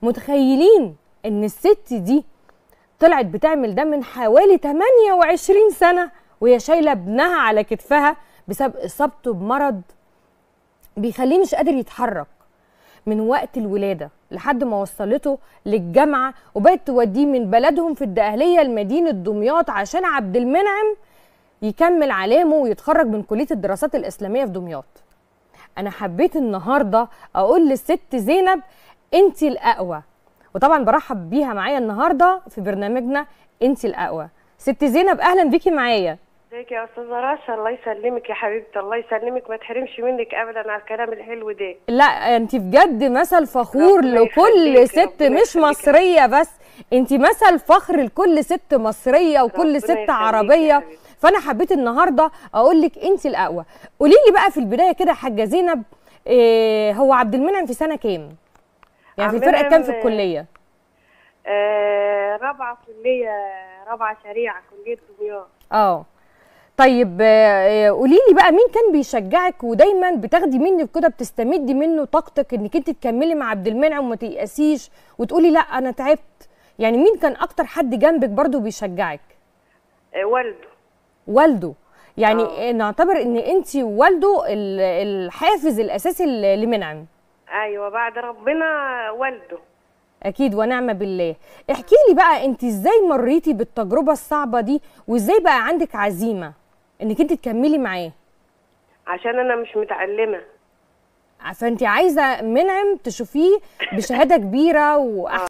متخيلين ان الست دي طلعت بتعمل ده من حوالي 28 سنة وهي شايلة ابنها على كتفها بسبب اصابته بمرض بيخليه مش قادر يتحرك من وقت الولادة لحد ما وصلته للجامعة، وبقت توديه من بلدهم في الدقهلية لمدينة دمياط عشان عبد المنعم يكمل علامه ويتخرج من كلية الدراسات الإسلامية في دمياط. أنا حبيت النهاردة أقول للست زينب أنتِ الأقوى، وطبعا برحب بيها معايا النهاردة في برنامجنا أنتِ الأقوى. ست زينب أهلا بيكي معايا. ازيك يا استاذه رشا؟ الله يسلمك يا حبيبتي، الله يسلمك، ما تحرمش منك ابدا على الكلام الحلو ده. لا انت بجد مثل فخور لكل ست مش مصريه بس، انت مثل فخر لكل ست مصريه وكل ست عربيه. فانا حبيت النهارده اقول لك انت الاقوى. قولي لي بقى في البدايه كده حاجه زينب، هو عبد المنعم في سنه كام؟ يعني في الفرقه كام في الكليه؟ رابعه كليه، رابعه شريعه كليه دمياط. طيب قولي لي بقى مين كان بيشجعك ودايما بتاخدي منه كده بتستمدي منه طاقتك انك انت تكملي مع عبد المنعم وما تيأسيش وتقولي لا انا تعبت؟ يعني مين كان اكتر حد جنبك برضو بيشجعك؟ والده. يعني نعتبر ان انت والده الحافز الاساسي لمنعم. ايوه بعد ربنا والده. اكيد ونعم بالله. احكي لي بقى انت ازاي مريتي بالتجربه الصعبه دي وازاي بقى عندك عزيمه انك انت تكملي معاه؟ عشان انا مش متعلمه، فانت عايزه منعم تشوفيه بشهاده كبيره